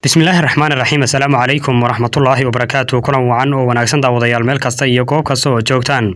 بسم الله الرحمن الرحيم. السلام عليكم ورحمة الله وبركاته. كلام وعن وناكسن داوديال meel kasta iyo goob kasta oo joogtaan.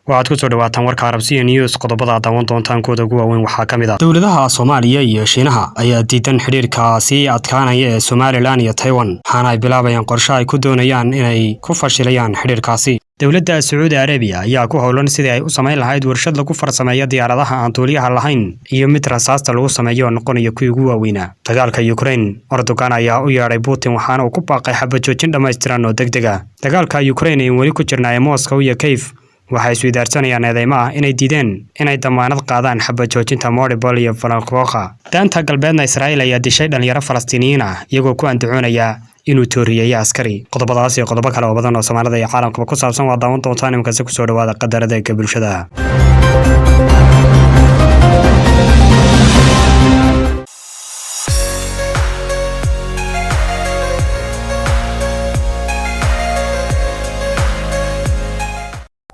waxaad ku soo dhawaataan warka Arabsiya News qodobada daawan doontaan kooda ugu waaweyn waxaa kamid ah dawladaha Soomaaliya iyo Shiinaha ayaa diidan xiriirka si adkaanaya ee Somaliland iyo Taiwan waxaana ay bilaabayaan qorshe ay ku doonayaan inay ku fashilayaan xiriirkaasi. dawladda Saudi Arabia ayaa ku howlan sidii ay u sameyn lahayd warshad lagu farsameeyo diyaaradaha aan duuliyaha lahayn iyo mid rasaasta lagu sameeyo noqonayo kuwii ugu waaweynaa. dagaalka Ukraine, Erdogan ayaa u yeeray Putin waxaana uu ku baaqay xabad joojin dhammaystiran oo degdeg ah. dagaalka Ukraine ee weli ku jirnaa Moscow iyo Kiev waxay isweydaarsanayaan eedeymaha inay diideen inay damaanad qaadaan xabad joojinta Mariupol iyo Valkhoka. daanta galbeedna Israa'iil ayaa dishay dhalinyaro Falastiiniyiin ah iyagoo ku andacoonaya inuu tooriyay askari. qodobadaas iyo qodobo kale oo badan oo Soomaalida iyo caalamka ku saabsan waa daawan doontaan imkaasi ku soo dhawaada qadarada ee bulshada.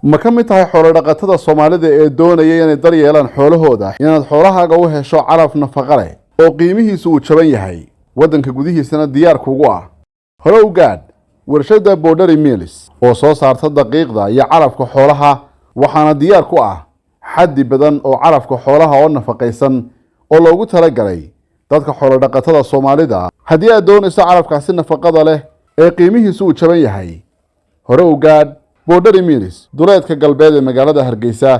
ma ka mid tahay xoolo dhaqatada Soomaalida ee doonaya inay dar yeelaan xoolahooda inaad xoolahaaga u hesho calaf nafaqo leh oo qiimihiisu uu jaban yahay wadanka gudihiisana diyaar kuugu ah. hore u gaadh warshada Boundary Mills oo soo saarta daqiiqda iyo calafka xoolaha waxaana diyaar ku ah xaddi badan oo calafka xoolaha oo nafaqaysan oo loogu talagalay dadka xoolo dhaqatada Soomaalida. haddii aad doonayso calafkaasi nafaqada leh ee qiimihiisu uu jaban yahay, hore u gaadh Boundary Mills duleedka galbeed ee magaalada Hargeysa,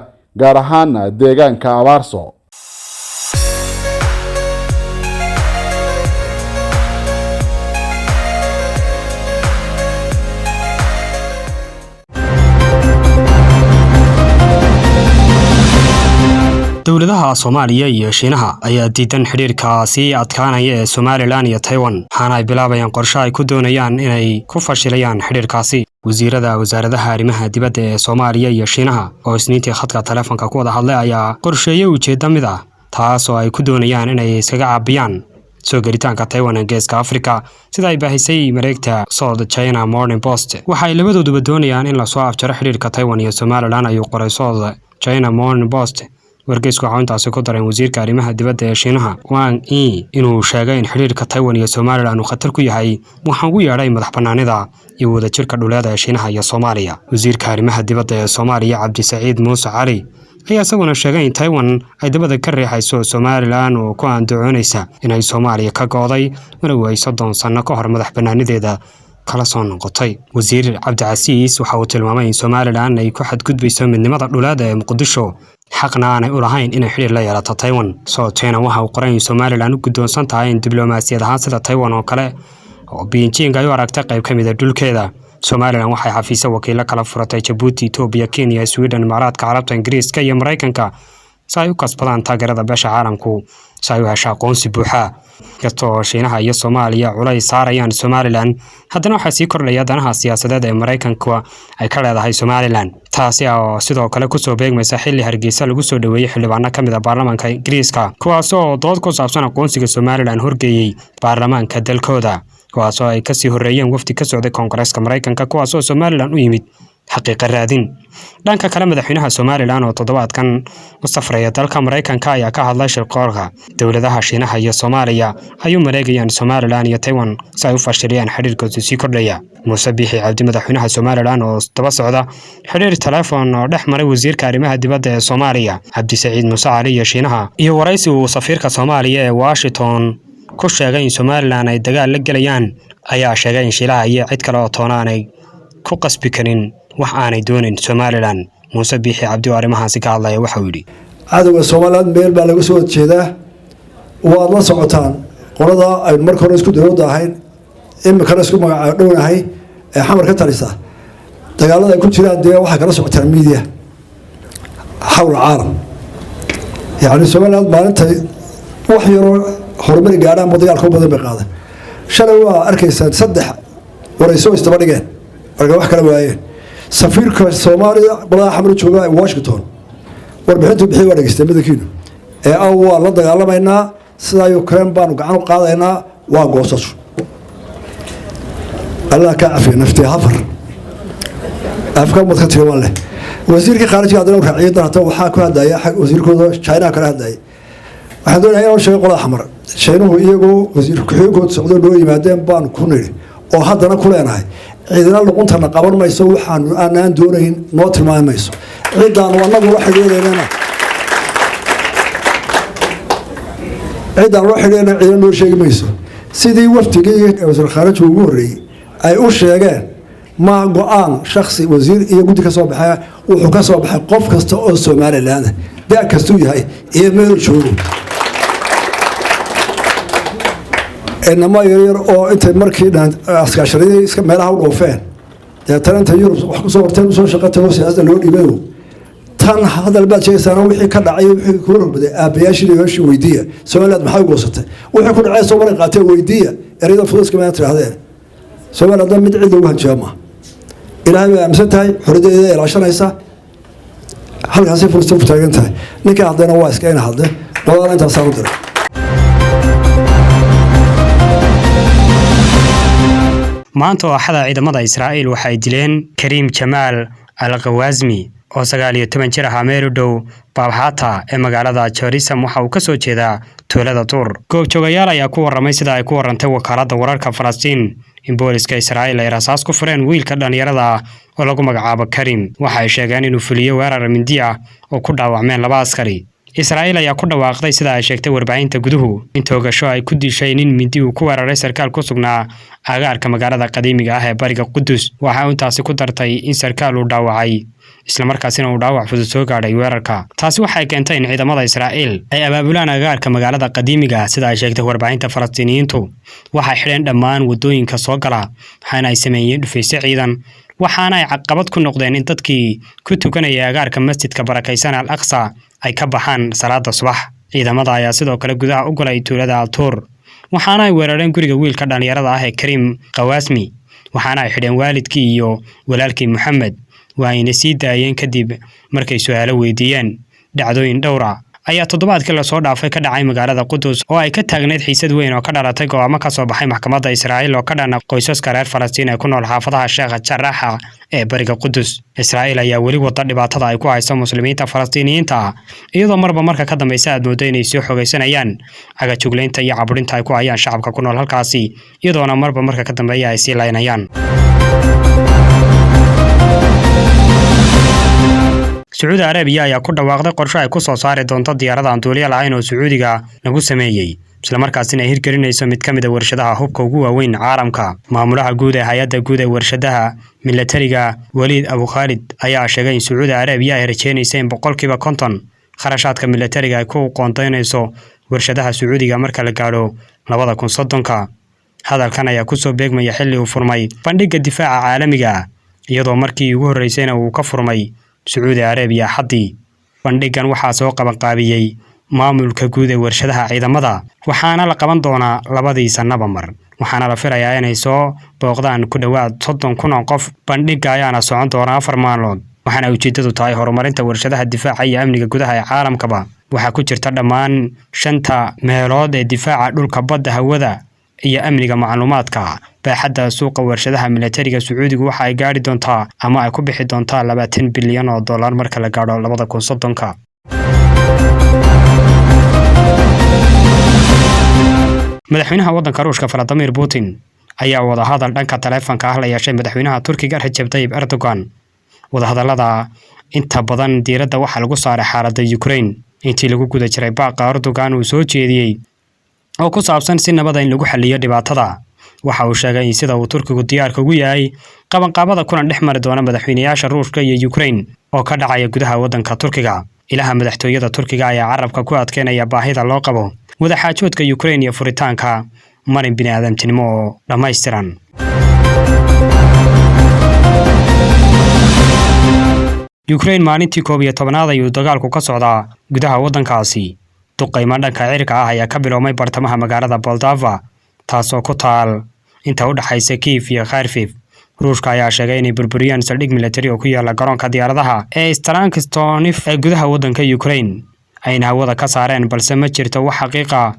gaar ahaan deegaanka Abaarso. dawladaha Soomaaliya iyo Shiinaha ayaa diidan xiriirka si adkaanaya ee Somaliland iyo Taiwan waxaana ay bilaabayaan qorshe ay ku doonayaan inay ku fashilayaan xiriirkaasi. wasaaradaha arrimaha dibadda ee Soomaaliya iyo Shiinaha oo isniintii khadka telefoonka ku wada hadlay ayaa qorsheeyay ujeedada mid ah taas oo ay ku doonayaan inay iskaga caabiyaan soo gelitaanka Taiwan ee Geeska Afrika, sida ay baahisay mareegta South China Morning Post. waxay labadooduba doonayaan in la soo afjaro xiriirka Taiwan iyo Somaliland ayuu qoray South China Morning Post. wargeysku waxa intaas ku daray wasiirka arrimaha dibadda ee Shiinaha Wang Yi inuu sheegay in xiriirka Taiwan iyo Somaliland uu khatar ku yahay waxaan ugu yeeray madaxbannaanida iyo wadajirka dhuleed ee Shiinaha iyo Soomaaliya. wasiirka arrimaha dibadda ee Soomaaliya Cabdisaciid Muuse Cali ayaa isaguna sheegay in Taiwan ay dabada ka riixayso Somaliland oo ku andacoonaysa inay Soomaaliya ka go'day markii ay 30 sano ka hor madaxbannaanideeda kala soo noqotay. wasiir Cabdicasiis waxa uu tilmaamay in Somaliland ay ku xadgudbayso midnimada dhuleed ee Muqdisho xaqna aanay u lahayn inay xiriir la yeelato Taiwan. South China waxa uu qoray in Somaliland u guddoonsan tahay in diblomaasiyad ahaan sida Taiwan oo kale oo Beijing ay u aragtay qayb ka mid ah dhulkeeda. Somaliland waxay xafiisyo wakiilo kala furatay Djibouti, Ethiopia, Kenya, Sweden, Imaaraadka Carabta, Ingiriiska iyo Mareykanka si ay u kasbadaan taageerada beesha caalamku si ay u hesho aqoonsi buuxa. kastoo Shiinaha iyo Soomaaliya culays saarayaan Somaliland, haddana waxaa sii kordhaya danaha siyaasadeed ee Mareykanka ay ka leedahay Somaliland, taasi oo sidoo kale ku soo beegmaysa xilli Hargeysa lagu soo dhaweeyay xildhibaano ka mid ah baarlamaanka Ingiriiska kuwaas oo dood ku saabsan aqoonsiga Somaliland horgeeyay baarlamaanka dalkooda, kuwaas oo ay ka sii horeeyeen wafdi ka socday Koongareeska Mareykanka kuwaas oo Somaliland u yimid xaqiiqo raadin. dhanka kale madaxweynaha Somaliland oo toddobaadkan u safraya dalka Mareykanka ayaa ka hadlay shirqoolka dawladaha Shiinaha iyo Soomaaliya ay u mareegayaan Somaliland iyo Taiwan si ay u fashiliyaan xiriirkooda sii kordhaya. Muuse Biixi Cabdi madaxweynaha Somaliland oo daba socda xiriir telefoon oo dhex maray wasiirka arrimaha dibadda ee Soomaaliya Cabdisaciid Muuse Cali iyo Shiinaha iyo waraysi uu safiirka Soomaaliya ee Washington ku sheegay in Somaliland ay dagaal la galayaan ayaa sheegay in Shiinaha iyo cid kale oo toonaanay ku qasbi karin wax aanay doonin Somaliland. Muuse Biixi Cabdi oo arrimahaasi ka hadlaya waxa uu yidhi cadawga Somaliland meel baa laga soo jeedaa waad la socotaan qolada ay markii hore isku dawladda ahayd imika isku magac dhownahay ee xamar ka talisa dagaalada ay ku jiraan dee waxa kala socotaan media xawla caalam yani Somaliland maalinta wax yar horumar gaaraan dagaalka badan bay qaaday. shalay waa arkaysaa 3 warayso istaba dhigeen marka wax kala waayeen safiirka Soomaaliya balaha xamar jooga Washington warbixintu bixiyay waa dhageystay madakiinu ee waa la dagaalamayna sidaa Ukraine baanu gacan u qaadaynaa waa goosasho Allah ka cafiyo naftii hafar afka madka tiiwan leh wasiirka khaarijiga hadana raaciyada hata waxa ku hadaya wasiirkooda China kala hadaya waxaan doonayaa inuu sheego qolada xamar Shiinuhu iyagoo wasiirka xigooda socdo loo yimaadeen baan ku niri oo haddana ku leenahay ciidana luqunta qaban mayso waxaan aanan doonayn noo tilmaamayso ciidan wanagu la xiriireena ciidan loo xiriireena ciidan loo sheegi mayso sidii waftigii wasiir khaarijiga ugu horeeyay ay u sheegeen ma go'aan shakhsi wasiir iyo guddi ka soo baxay wuxuu ka soo baxay qof kasta oo Soomaaliland daa kastuu yahay iyo meel joogo inama yar oo inta markii askaasharadii iska meelaha u dhoofeen talanta Yurub wax ku soo warteen soo shaqada siyaasadda loo dhibayo tan hadal baad sheeysana wixii ka dhacay wixii ku rogbaday aabayaashii iyo weydiiya Soomaaliland maxay goosatay wixii ku dhacay Soomaaliland qaatay weydiiya ereyada fuduska ma tirahdeen Soomaaliland mid cid ugu hanjaama ilaahay amsan tahay xurideeda ilaashanaysa halkaas fursad u taagan tahay ninka hadana waa iska in hadle qodobada inta soo diray maanta waxada ciidamada Israa'iil waxay dileen Karim Jamal al-Ghawazmi oo 19 jir ah meel u dhow Babhata ee magaalada Jerusalem waxa uu ka soo jeedaa tuulada Tur. Goobjoogayaal ayaa ku waramay sida ay ku warantay wakaaladda wararka Falastiin in booliska Israa'iil ay rasaas ku fureen wiilka dhalinyarada oo lagu magacaabo Karim. Waxay sheegeen inuu fuliyo weerar mindi ah oo ku dhaawacmeen 2 askari. Israa'iil ayaa ku dhawaaqday sida ay sheegtay warbaahinta guduhu in toogasho ay ku dishay nin mindi uu ku weeraray sarkaal ku sugnaa agaarka magaalada qadiimiga ah ee bariga Qudus. Waxa uu taasi ku dartay in sarkaal uu dhaawacay isla markaasina uu dhaawac fudud soo gaadhay weerarka. Taasi waxay keentay in ciidamada Israa'iil ay abaabulaan agaarka magaalada qadiimiga ah sida ay sheegtay warbaahinta Falastiiniyiintu. Waxay xidheen dhammaan wadooyinka soo gala waxaana ay sameeyeen dhufaysyo ciidan waxaana ay caqabad ku noqdeen in dadkii ku tukanaya agaarka masjidka barakaysan al-Aqsa ay ka baxaan salaada subax. Ciidamada ayaa sidoo kale gudaha u galay tuulada Al-Tur waxaana ay weerareen guriga wiilka dhalinyarada ah ee Karim Ghawazmi waxaana ay xidheen waalidkii iyo walaalkii Maxamed waayna sii daayeen kadib markay su'aalo weydiiyeen. Dhacdooyin dhowr ah ayaa toddobaadkii la soo dhaafay ka dhacay magaalada Qudus oo ay ka taagneed xiisad weyn oo ka dhalatay go'aamo ka soo baxay maxkamadda Israa'iil oo ka dhana qoysaska reer Falastiin ee ku nool xaafadaha Sheekh Jarraax ee bariga Qudus. Israa'iil ayaa weli wada dhibaatada ay ku hayso muslimiinta Falastiiniyiinta iyadoo marba ka dambaysa aad moodo inay soo xogeysanayaan cagajugleynta iyo caburinta ay ku hayaan shacabka ku nool halkaasi iyadoona marba ka dambeeya ay sii laynayaan. Sacuudi Arabiya ayaa ku dhawaaqday qorshe ay ku soo saari doonto diyaarada aan duuliye lahayn oo Sacuudiga lagu sameeyay isla markaasina ay hirgelinayso mid ka mid ah warshadaha hubka ugu waaweyn caalamka. Maamulaha guud ee hay'adda guud ee warshadaha militariga Waliid Abu Khalid ayaa sheegay in Sacuudi Arabiya ay rajeynayso in 50% kharashaadka militariga ay ku qoondeynayso warshadaha Sacuudiga marka la gaaro 2030. Hadalkan ayaa ku soo beegmaya xilli uu furmay bandhigga difaaca caalamiga iyadoo markii ugu horeysayna uu ka furmay Sacuudi Arabiya xadii. Bandhiggan waxaa soo qaban qaabiyay maamulka guud ee warshadaha ciidamada waxaana la qaban doonaa 2 November waxaana la filayaa inay soo booqdaan ku dhawaad 30,000 qof. Bandhigga ayaana socon doona 4 maalmood waxaana ujeedadu tahay horumarinta warshadaha difaaca iyo amniga gudaha ee caalamkaba. Waxaa ku jirta dhammaan 5 meelood ee difaaca dhulka, badda, hawada iyo amniga macluumaadka. baaxadda suuqa warshadaha militariga Sacuudiga waxa ay gaari doontaa ama ay ku bixi doontaa $20 bilyan marka la gaaro 2030. Madaxweynaha waddanka Ruushka Vladimir Putin ayaa wada hadal dhanka taleefanka ah la yeeshay madaxweynaha Turkiga Recep Tayyip Erdogan. Wada hadallada inta badan diiradda waxa lagu saaray xaaladda Ukraine intii lagu guda jiray baaqa Erdogan uu soo jeediyay oo ku saabsan si nabad ah in lagu xalliyo dhibaatada. Waxa uu sheegay in sida uu Turkigu diyaarka ugu yahay qabanqaabada kulan dhex mari doona madaxweynayaasha Ruushka iyo Ukraine oo ka dhacaya gudaha waddanka Turkiga. Ilaha madaxtooyada Turkiga ayaa carabka ku adkeynaya baahida loo qabo wada xaajoodka Ukraine iyo furitaanka marin bini'aadamtinimo oo dhammaystiran. Ukraine maalintii 11aad ayuu dagaalku ka socdaa gudaha waddankaasi. duqeymo dhanka cirka ah ayaa ka biloomay bartamaha magaalada Moldova taasoo ku taal inta u dhaxaysa Kiev iyo Kharkiv. Ruushka ayaa sheegay inay burburiyeen saldhig militari oo ku yaala garoonka diyaaradaha ee Staronkostonif ee gudaha waddanka Ukraine ayna hawada ka saareen balse ma jirto wax xaqiiq ah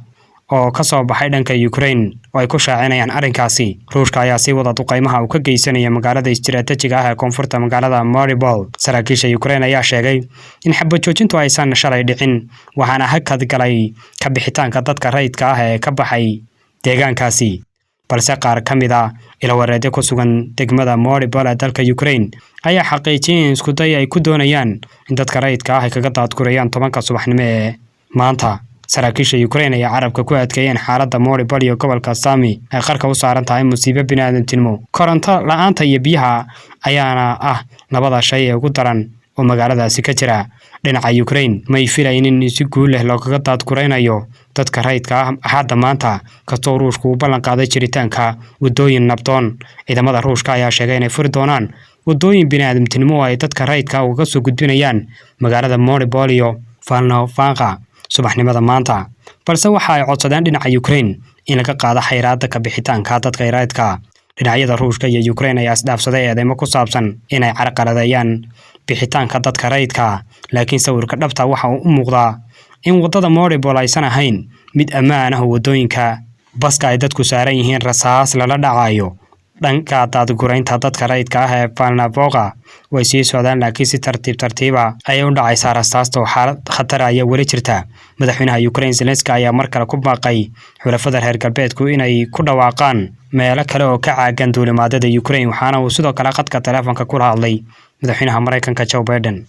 oo ka soo baxay dhanka Ukraine oo ay ku shaacinayaan arrinkaasi. Ruushka ayaa sii wada duqeymaha uu ka geysanaya magaalada istiraatiijiga ah ee koonfurta magaalada Mariupol. Saraakiisha Ukraine ayaa sheegay in xabad joojintu aysan shalay dhicin, waxaana hakad galay ka bixitaanka dadka rayidka ah ee ka baxay deegaankaasi. balse qaar ka mid ah ilawareedyo ku sugan degmada Mariupol ee dalka Ukraine ayaa xaqiijiyay in isku day ay ku doonayaan in dadka rayidka ah ay kaga daadgurayaan 10 subaxnimo ee maanta. saraakiisha Ukraine ayaa carabka ku adkeeyeen xaaladda Mariupol iyo gobolka Sami ay qarka u saaran tahay musiibo bini'aadantinimo. Koronto la'aanta iyo biyaha ayaana ah labada shay ee ugu daran oo magaaladaasi ka jira. dhinaca Ukraine ma filayn in si guul leh looga daadguraynayo dadka rayidka ah hadda maanta kastoo Ruushku u ballan qaaday jiritaanka wadooyin nabdoon. ciidamada Ruushka ayaa sheegay inay furi doonaan wadooyin bini'aadantinimo oo ay dadka rayidka uga soo gudbinayaan magaalada Mariupol iyo Volnovakha subaxnimada maanta, balse waxa ay codsadeen dhinaca Ukraine in laga qaado xayiraadda ka bixitaanka dadka rayidka. dhinacyada Ruushka iyo Ukraine ayaa isdhaafsaday eedeymo ku saabsan inay carqaladeeyaan bixitaanka dadka rayidka, laakiin sawirka dhabta waxa uu u muuqdaa in wadada Mariupol aysan ahayn mid ammaan ah. wadooyinka baska ay dadku saaran yihiin rasaas lala dhacayo. dhanka daadguraynta dadka rayidka ah ee Volnovakha way sii socdaan, laakiin si tartiib ay u dhacaysaa rasaasta oo xaalad khatar ah ayaa weli jirta. madaxweynaha Ukraine Zelensky ayaa mar kale ku baaqay xulafada reer galbeedku inay ku dhawaaqaan meelo kale oo ka caagan duulimaadada Ukraine, waxaana uu sidoo kale khadka telefoonka kula hadlay madaxweynaha Mareykanka Joe Biden.